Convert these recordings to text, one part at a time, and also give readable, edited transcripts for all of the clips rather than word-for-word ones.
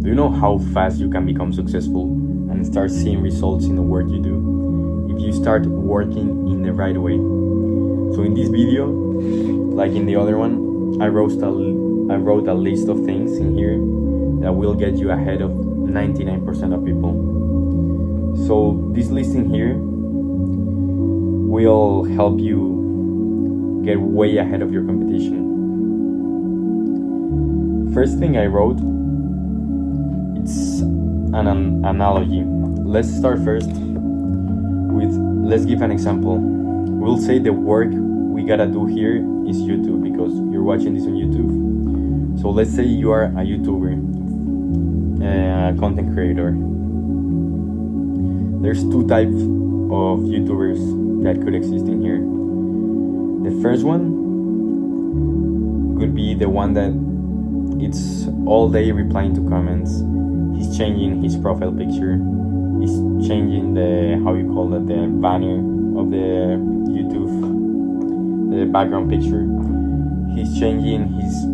Do you know how fast you can become successful and start seeing results in the work you do if you start working in the right way? So in this video, like in the other one, I wrote a list of things in here that will get you ahead of 99% of people. So this list in here will help you get way ahead of your competition. First thing I wrote, it's an analogy. Let's start first with, let's give an example. We'll say the work we gotta do here is YouTube, because you're watching this on YouTube. So let's say you are a YouTuber, a content creator. There's two types of YouTubers that could exist in here. The first one could be the one that it's all day replying to comments. He's changing his profile picture. He's changing the, how you call it, the banner of the YouTube, the background picture. He's changing his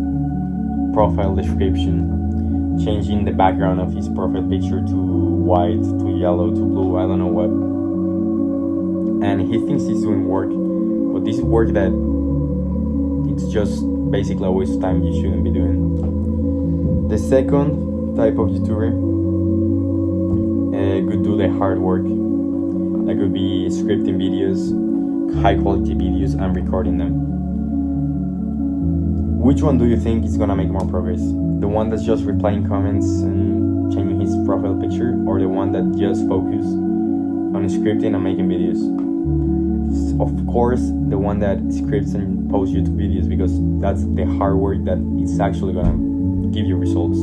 profile description, changing the background of his profile picture to white, to yellow, to blue, I don't know what. And he thinks he's doing work, but this is work that it's just basically a waste of time you shouldn't be doing. The second type of YouTuber could do the hard work. That could be scripting videos, high quality videos, and recording them. Which one do you think is gonna make more progress? The one that's just replying comments and changing his profile picture, or the one that just focus on scripting and making videos? Of course, the one that scripts and posts YouTube videos, because that's the hard work that it's actually gonna give you results.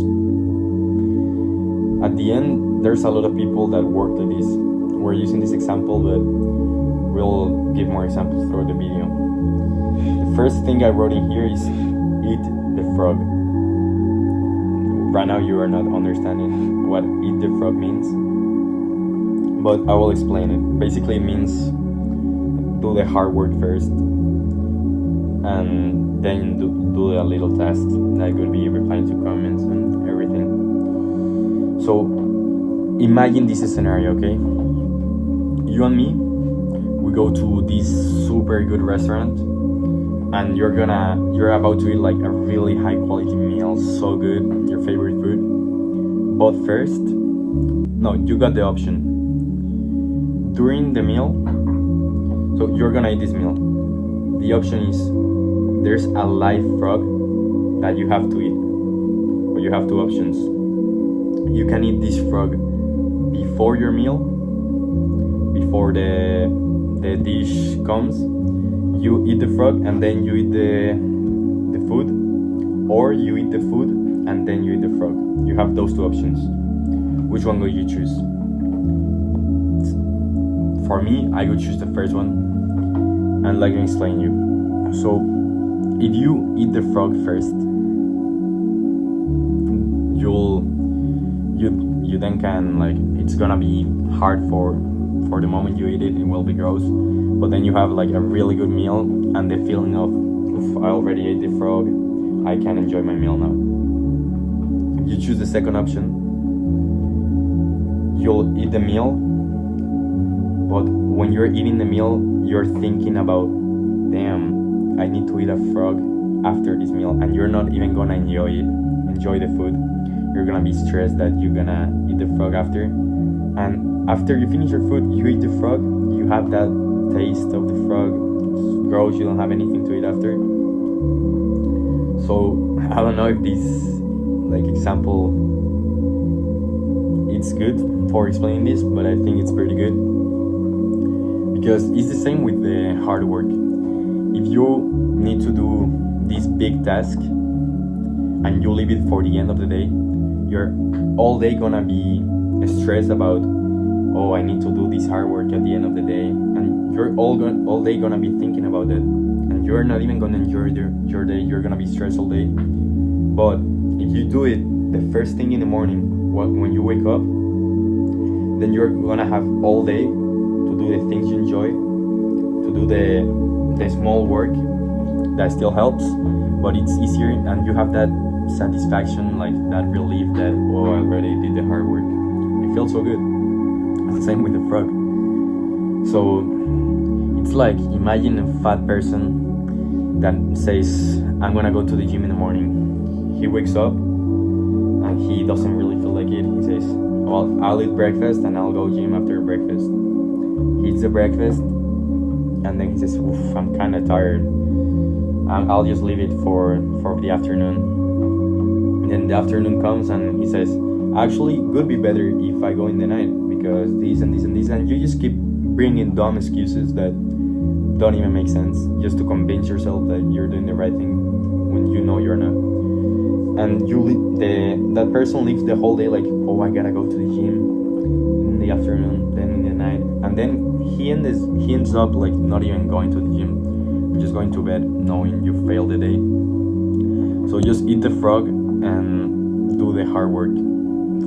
At the end, there's a lot of people that work like this. We're using this example, but we'll give more examples throughout the video. The first thing I wrote in here is eat the frog. Right now you are not understanding what eat the frog means, but I will explain it. Basically it means do the hard work first, and then do a little task that could be replying to comments and everything. So imagine this scenario, okay? You and me, we go to this super good restaurant, and you're about to eat like a really high quality meal, so good, your favorite food. But first, no, you got the option. During the meal, so you're gonna eat this meal. The option is, there's a live frog that you have to eat. But you have two options. You can eat this frog before your meal, before the dish comes. You eat the frog and then you eat the food, or you eat the food and then you eat the frog. You have those two options. Which one will you choose? For me, I would choose the first one, and let me explain you. So if you eat the frog first, you then can, like, it's gonna be hard for the moment you eat it, it will be gross, but then you have like a really good meal and the feeling of, I already ate the frog, I can enjoy my meal now. If you choose the second option, you'll eat the meal, but when you're eating the meal, you're thinking about, damn, I need to eat a frog after this meal, and you're not even gonna enjoy the food. You're gonna be stressed that you're gonna eat the frog after, and after you finish your food, you eat the frog, you have that taste of the frog, it's gross, you don't have anything to eat after. So I don't know if this like example it's good for explaining this, but I think it's pretty good, because it's the same with the hard work. If you need to do this big task and you leave it for the end of the day, you're all day gonna be stressed about, oh, I need to do this hard work at the end of the day, and you're all day gonna be thinking about that, and you're not even gonna enjoy your day. You're gonna be stressed all day. But if you do it the first thing in the morning, when you wake up, then you're gonna have all day to do the things you enjoy, to do the small work that still helps, but it's easier, and you have that satisfaction, like that relief that, oh, I already did the hard work. It felt so good. It's the same with the frog. So it's like, imagine a fat person that says, I'm gonna go to the gym in the morning. He wakes up and he doesn't really feel like it. He says, well, I'll eat breakfast and I'll go gym after breakfast. He eats the breakfast and then he says, oof, I'm kind of tired. I'll just leave it for the afternoon. And then the afternoon comes and he says, actually, it would be better if I go in the night because this and this and this. And you just keep bringing dumb excuses that don't even make sense just to convince yourself that you're doing the right thing when you know you're not. And that person lives the whole day like, oh, I gotta go to the gym in the afternoon, then in the night. And then he ends up like not even going to the gym. Just going to bed knowing you failed the day. So just eat the frog and do the hard work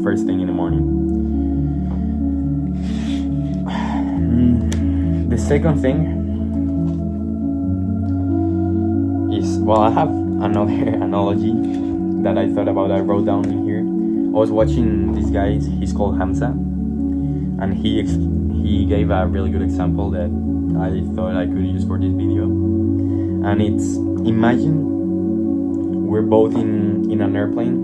first thing in the morning. The second thing is, well, I have another analogy that I thought about, I wrote down in here. I was watching this guy, he's called Hamza, and he gave a really good example that I thought I could use for this video. And it's, imagine we're both in an airplane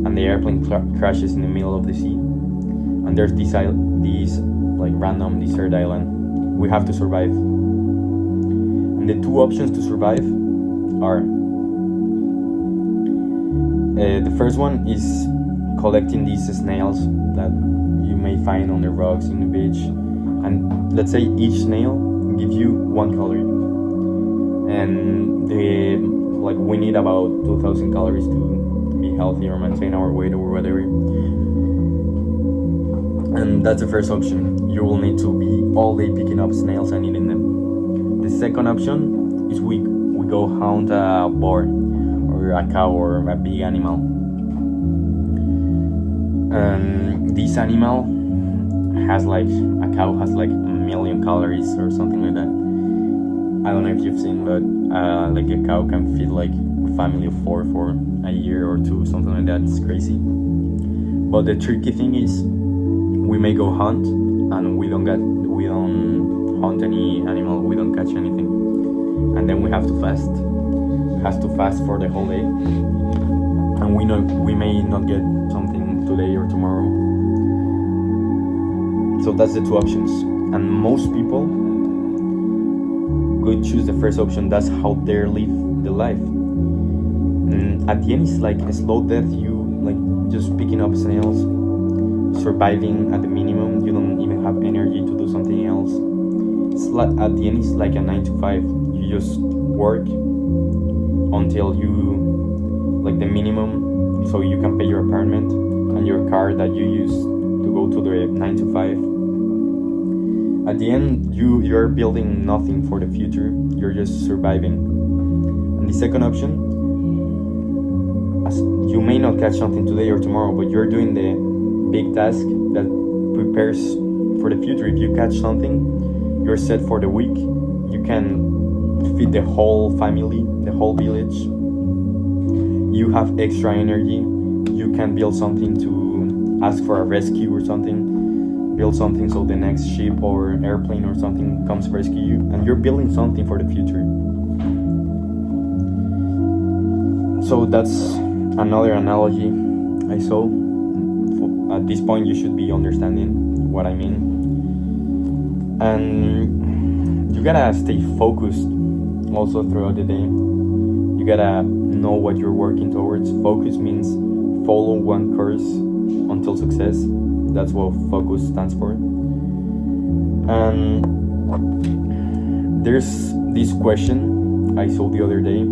and the airplane crashes in the middle of the sea, and there's this like random desert island. We have to survive, and the two options to survive are the first one is collecting these snails that you may find on the rocks in the beach, and let's say each snail gives you 1 calorie, and we need about 2,000 calories to be healthy or maintain our weight or whatever. And that's the first option. You will need to be all day picking up snails and eating them. The second option is we go hunt a boar or a cow or a big animal. And this animal has a cow has like 1 million calories or something like that. I don't know if you've seen, but like a cow can feed like a family of 4 for a year or 2, something like that. It's crazy. But the tricky thing is, we may go hunt and we don't hunt any animal, we don't catch anything, and then we have to fast. We have to fast for the whole day, and we may not get something today or tomorrow. So that's the two options, and most people could choose the first option. That's how they live the life. And at the end, it's like a slow death. You like just picking up snails, surviving at the minimum. You don't even have energy to do something else. It's like at the end, it's like a 9 to 5. You just work until you like the minimum, so you can pay your apartment and your car that you use to go to the 9 to 5. At the end, you're building nothing for the future. You're just surviving. And the second option, you may not catch something today or tomorrow, but you're doing the big task that prepares for the future. If you catch something, you're set for the week. You can feed the whole family, the whole village. You have extra energy. You can build something to ask for a rescue or something. Build something so the next ship or airplane or something comes rescue you, and you're building something for the future. So that's another analogy I saw. At this point, you should be understanding what I mean. And you gotta stay focused also throughout the day. You gotta know what you're working towards. Focus means follow one course until success. That's what focus stands for. And there's this question I saw the other day.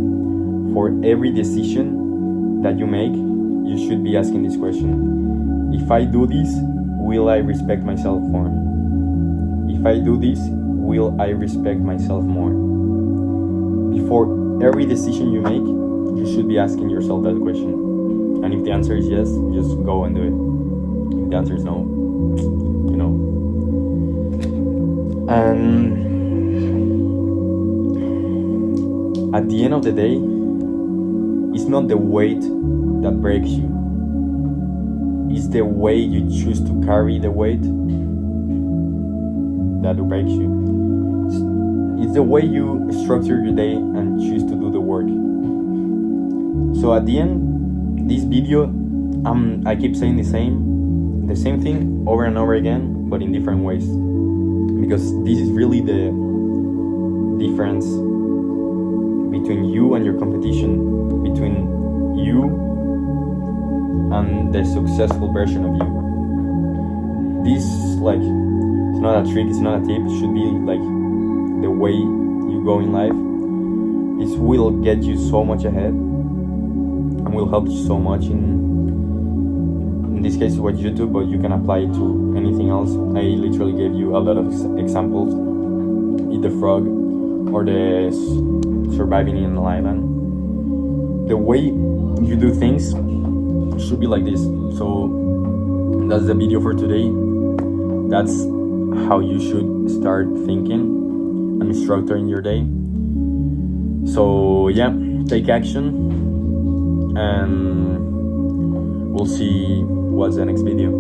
For every decision that you make, you should be asking this question. If I do this, will I respect myself more? If I do this, will I respect myself more? Before every decision you make, you should be asking yourself that question. And if the answer is yes, just go and do it. If the answer is no, you know. And at the end of the day, it's not the weight that breaks you. It's the way you choose to carry the weight that breaks you. It's the way you structure your day and choose to do the work. So at the end, this video, I keep saying the same thing over and over again, but in different ways, because this is really the difference between you and your competition, between you and the successful version of you. This, like, it's not a trick, it's not a tip, it should be like the way you go in life. This will get you so much ahead and will help you so much in this case with YouTube, but you can apply it to anything else. I literally gave you a lot of examples. Eat the frog or the surviving in an island. The way you do things should be like this. So that's the video for today. That's how you should start thinking and structuring your day. So yeah, take action and we'll see what's the next video.